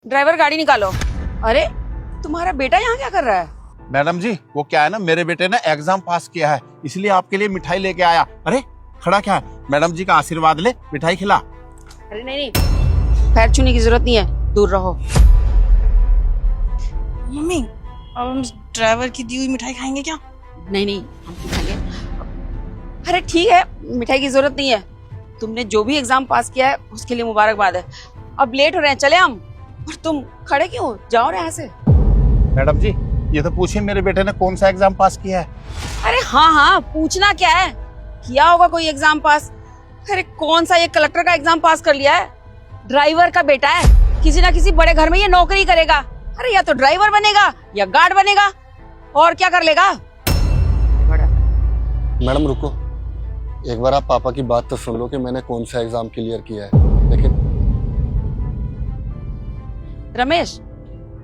Driver गाड़ी निकालो। अरे तुम्हारा बेटा यहाँ क्या कर रहा है? मैडम जी वो क्या है ना, मेरे बेटे ने एग्जाम पास किया है, इसलिए आपके लिए मिठाई लेके आया। अरे खड़ा क्या है, मैडम जी का आशीर्वाद ले, मिठाई खिला। अरे नहीं, पैर छूने की जरूरत नहीं है, दूर रहो। मम्मी अब हम ड्राइवर की दी हुई मिठाई खाएंगे क्या? नहीं हम क्यों खाएंगे। अरे ठीक है, मिठाई की जरूरत नहीं है। तुमने जो भी एग्जाम पास किया है उसके लिए मुबारकबाद है। अब लेट हो रहे हैं, चले हम। और तुम खड़े क्यों हो? जाओ रे यहाँ से। मैडम जी ये तो पूछिए मेरे बेटे ने कौन सा एग्जाम पास किया है। अरे हाँ, पूछना क्या है, किया होगा कोई एग्जाम पास। अरे कौन सा, ये कलेक्टर का एग्जाम पास कर लिया है। ड्राइवर का बेटा है, किसी ना किसी बड़े घर में ये नौकरी करेगा। अरे या तो ड्राइवर बनेगा या गार्ड बनेगा, और क्या कर लेगा। मैडम रुको, एक बार आप पापा की बात तो सुन लो कि मैंने कौन सा एग्जाम क्लियर किया है। लेकिन रमेश,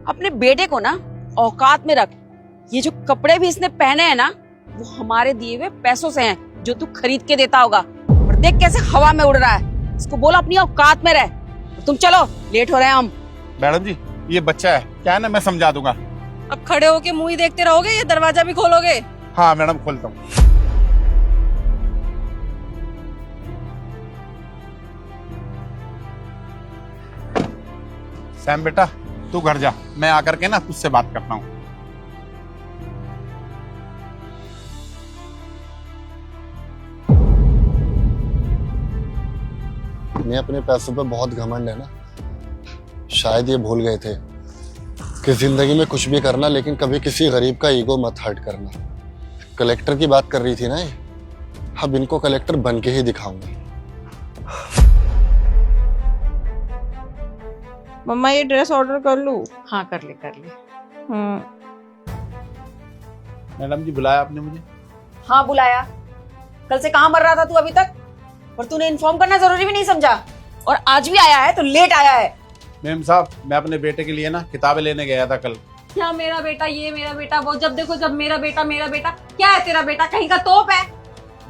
अपने बेटे को ना औकात में रख। ये जो कपड़े भी इसने पहने हैं ना, वो हमारे दिए हुए पैसों से हैं, जो तू खरीद के देता होगा। और देख कैसे हवा में उड़ रहा है। इसको बोला अपनी औकात में रह। तुम चलो, लेट हो रहे हैं हम। मैडम जी ये बच्चा है, क्या है ना, मैं समझा दूंगा। अब खड़े होके मुंह ही देखते रहोगे या दरवाजा भी खोलोगे? हाँ मैडम खोलता हूँ। सैम बेटा तू घर जा, मैं आकर के ना तुझसे बात करता हूँ। मैं अपने पैसों पे बहुत घमंड है ना, शायद ये भूल गए थे कि जिंदगी में कुछ भी करना लेकिन कभी किसी गरीब का ईगो मत हर्ट करना। कलेक्टर की बात कर रही थी ना ये, अब इनको कलेक्टर बन के ही दिखाऊंगा। मम्मा ये ड्रेस ऑर्डर कर लूं? हाँ कर ले। मैडम जी बुलाया आपने मुझे? हाँ बुलाया। कल से कहाँ मर रहा था तू अभी तक? और तूने इन्फॉर्म करना जरूरी भी नहीं समझा, और आज भी आया है तो लेट आया है। मैम साहब मैं अपने बेटे के लिए ना किताबें लेने गया था कल। क्या मेरा बेटा, ये मेरा बेटा, वो जब देखो जब मेरा बेटा। क्या है तेरा बेटा, कहीं का तोप है?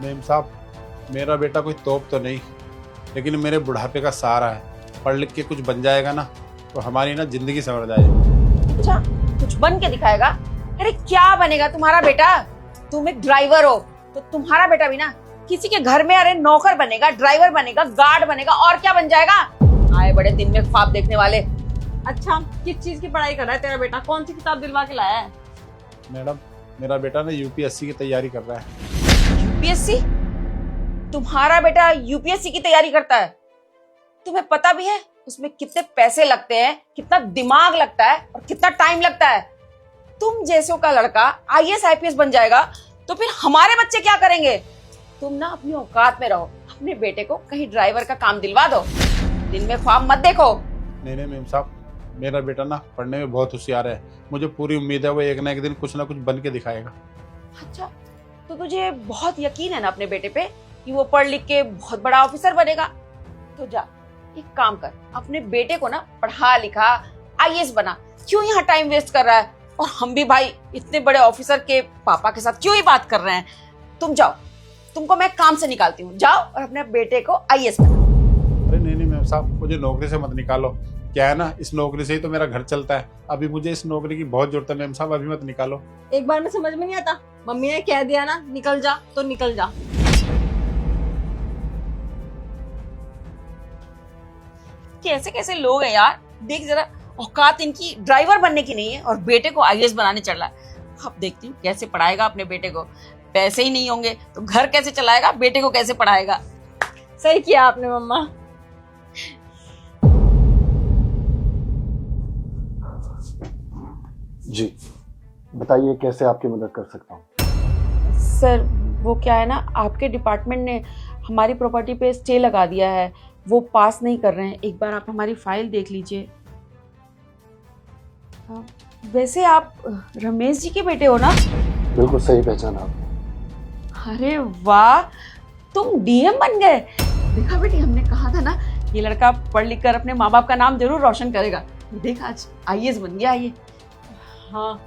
मैम साहब मेरा बेटा कोई तोप तो नहीं, लेकिन मेरे बुढ़ापे का सहारा है। पढ़ लिख के कुछ बन जाएगा ना तो हमारी ना जिंदगी संवर जाएगी। अच्छा कुछ बन के दिखाएगा? अरे क्या बनेगा तुम्हारा बेटा? तुम एक ड्राइवर हो तो तुम्हारा बेटा भी ना किसी के घर में अरे नौकर बनेगा, ड्राइवर बनेगा, गार्ड बनेगा, और क्या बन जाएगा। आए बड़े दिन में ख्वाब देखने वाले। अच्छा किस चीज की पढ़ाई कर रहा है तेरा बेटा? कौन सी किताब दिलवा के लाया है? मैडम मेरा बेटा ना यूपीएससी की तैयारी कर रहा है। यूपीएससी? तुम्हारा बेटा यूपीएससी की तैयारी करता है? तुम्हें पता भी है उसमें कितने पैसे लगते हैं, कितना दिमाग लगता है और कितना टाइम लगता है। तुम जैसों का लड़का आईएएस आईपीएस बन जाएगा तो फिर हमारे बच्चे क्या करेंगे? तुम ना अपनी औकात में रहो, अपने बेटे को कहीं ड्राइवर का काम दिलवा दो। दिन में ख्वाब मत देखो। नहीं मैम साहब, मेरा बेटा ना पढ़ने में बहुत होशियार है, मुझे पूरी उम्मीद है वो एक ना एक दिन कुछ ना कुछ बन के दिखाएगा। अच्छा तो तुझे बहुत यकीन है ना अपने बेटे पे कि वो पढ़ लिख के बहुत बड़ा ऑफिसर बनेगा? तो जा एक काम कर, अपने बेटे को ना पढ़ा लिखा आईएएस बना। क्यों यहाँ टाइम वेस्ट कर रहा है? और हम भी भाई इतने बड़े ऑफिसर के पापा के साथ क्यों ही बात कर रहे हैं। तुम जाओ, तुमको मैं काम से निकालती हूँ। जाओ और अपने बेटे को आईएएस बना। अरे नहीं मैम साहब, मुझे नौकरी से मत निकालो। क्या है ना, इस नौकरी से ही तो मेरा घर चलता है। अभी मुझे इस नौकरी की बहुत जरूरत है मैम साहब, अभी मत निकालो। एक बार में समझ में नहीं आता, मम्मी ने कह दिया ना निकल जा तो निकल जा। कैसे कैसे लोग हैं यार, देख जरा, औकात इनकी ड्राइवर बनने की नहीं है और बेटे को आईएएस बनाने चल रहा है। अब देखती हूँ कैसे पढ़ाएगा अपने बेटे को। पैसे ही नहीं होंगे तो घर कैसे चलाएगा, बेटे को कैसे पढ़ाएगा। सही किया आपने मम्मा। जी बताइए कैसे आपकी मदद कर सकता हूँ। सर वो क्या है ना, आपके डिपार्टमेंट ने हमारी प्रॉपर्टी पे स्टे लगा दिया है, वो पास नहीं कर रहे हैं। एक बार आप हमारी फाइल देख लीजिए। वैसे आप रमेश जी के बेटे हो ना? बिल्कुल सही पहचाना आपने। अरे वाह, तुम डीएम बन गए। देखा बेटी, हमने कहा था ना ये लड़का पढ़ लिख कर अपने माँ बाप का नाम जरूर रोशन करेगा। देख आज आईएएस बन गया ये। हाँ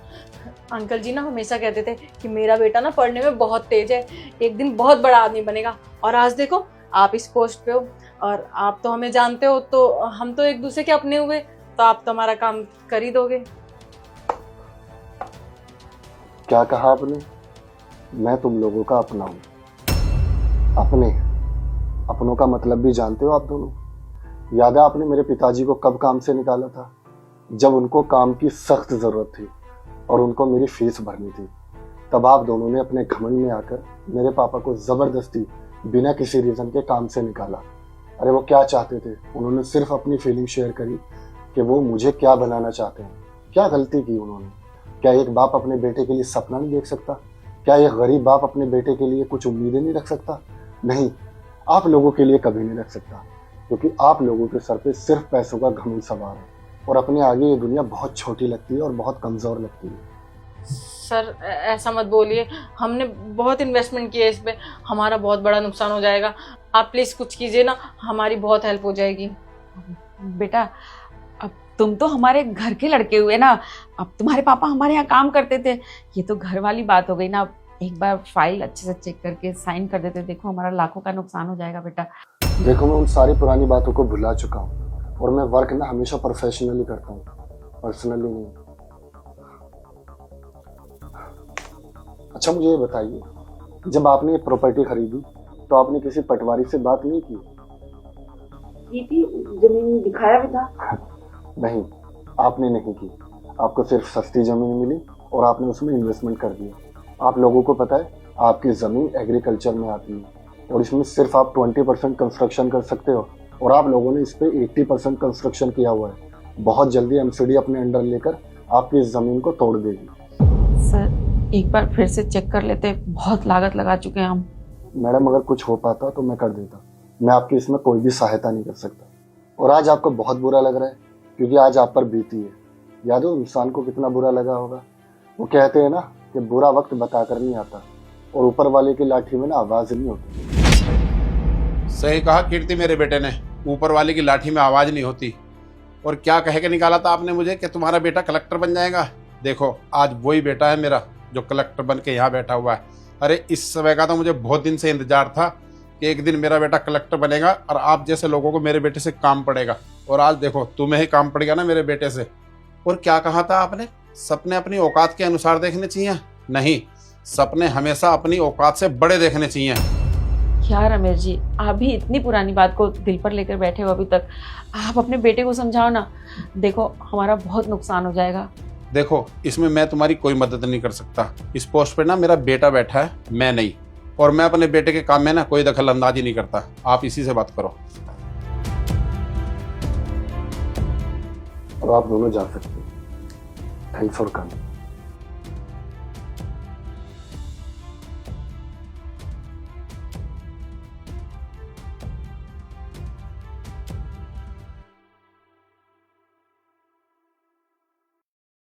अंकल जी ना हमेशा कहते थे कि मेरा बेटा ना पढ़ने में बहुत तेज है, एक दिन बहुत बड़ा आदमी बनेगा। और आज देखो आप इस पोस्ट पे हो और आप तो हमें जानते हो, तो हम तो एक दूसरे के अपने हुए। तो आप तो हमारा काम कर ही दोगे। क्या कहा आपने? मैं तुम लोगों का अपना हूं। अपनों का मतलब भी जानते हो आप दोनों? याद है आपने मेरे पिताजी को कब काम से निकाला था? जब उनको काम की सख्त जरूरत थी और उनको मेरी फीस भरनी थी। तब आप दोनों ने अपने घमंड में आकर मेरे पापा को जबरदस्ती बिना किसी रीजन के काम से निकाला। अरे वो क्या चाहते थे? उन्होंने सिर्फ अपनी फीलिंग शेयर करी कि वो मुझे क्या बनाना चाहते हैं। क्या गलती की उन्होंने? क्या एक बाप अपने बेटे के लिए सपना नहीं देख सकता? क्या एक गरीब बाप अपने बेटे के लिए कुछ उम्मीदें नहीं रख सकता? नहीं, आप लोगों के लिए कभी नहीं रख सकता, क्योंकि आप लोगों के सर पे सिर्फ पैसों का घमंड सवार है और अपने आगे ये दुनिया बहुत छोटी लगती है और बहुत कमजोर लगती है। सर ऐसा मत बोलिए, हमने बहुत इन्वेस्टमेंट किया इस पे, हमारा बहुत बड़ा नुकसान हो जाएगा। आप प्लीज कुछ कीजिए ना, हमारी बहुत हेल्प हो जाएगी। बेटा अब तुम तो हमारे घर के लड़के हुए ना, अब तुम्हारे पापा हमारे यहाँ काम करते थे, ये तो घर वाली बात हो गई ना। एक बार फाइल अच्छे से चेक करके साइन कर देते, देखो हमारा लाखों का नुकसान हो जाएगा बेटा। देखो मैं उन सारी पुरानी बातों को भुला चुका हूँ और मैं वर्क ना हमेशा प्रोफेशनली करता हूँ, पर्सनली नहीं। अच्छा मुझे ये बताइए, जब आपने ये प्रॉपर्टी खरीदी तो आपने किसी पटवारी से बात नहीं की? थी, जमीन दिखाया भी था। नहीं, आपने नहीं की। आपको सिर्फ सस्ती जमीन मिली और आपने उसमें इन्वेस्टमेंट कर दिया। आप लोगों को पता है आपकी जमीन एग्रीकल्चर में आती है और इसमें सिर्फ आप 20% कंस्ट्रक्शन कर सकते हो और आप लोगों ने इस पे 80% कंस्ट्रक्शन किया हुआ है। बहुत जल्दी एमसीडी अपने अंडर लेकर आपकी इस जमीन को तोड़ देगी। सर एक बार फिर से चेक कर लेते, बहुत लागत लगा चुके हैं हम। मैडम अगर कुछ हो पाता तो मैं कर देता, मैं आपकी इसमें कोई भी सहायता नहीं कर सकता। और आज आपको बहुत बुरा लग रहा है क्योंकि आज आप पर बीती है। याद हो इंसान को कितना बुरा लगा होगा? वो कहते हैं ना कि बुरा वक्त बताकर नहीं आता और ऊपर वाले की लाठी में ना आवाज नहीं होती। सही कहा कीर्ति मेरे बेटे ने, ऊपर वाले की लाठी में आवाज नहीं होती। और क्या कह के निकाला था आपने मुझे कि तुम्हारा बेटा कलेक्टर बन जाएगा? देखो आज वही बेटा है मेरा जो कलेक्टर बन के यहाँ बैठा हुआ है। अरे इस समय का तो मुझे बहुत दिन से इंतजार था कि एक दिन मेरा बेटा कलेक्टर बनेगा और आप जैसे लोगों को मेरे बेटे से काम पड़ेगा। और आज देखो तुम्हें ही काम पड़ गया ना मेरे बेटे से। और क्या कहा था आपने? सपने अपनी औकात के अनुसार देखने चाहिए? नहीं, सपने हमेशा अपनी औकात से बड़े देखने चाहिए। क्या रमेश जी, आप भी इतनी पुरानी बात को दिल पर लेकर बैठे हो अभी तक? आप अपने बेटे को समझाओ ना। देखो हमारा बहुत नुकसान हो जाएगा। देखो इसमें मैं तुम्हारी कोई मदद नहीं कर सकता। इस पोस्ट पे ना मेरा बेटा बैठा है, मैं नहीं। और मैं अपने बेटे के काम में ना कोई दखल अंदाजी नहीं करता। आप इसी से बात करो। और आप दोनों जा सकते हैं। Thanks for coming.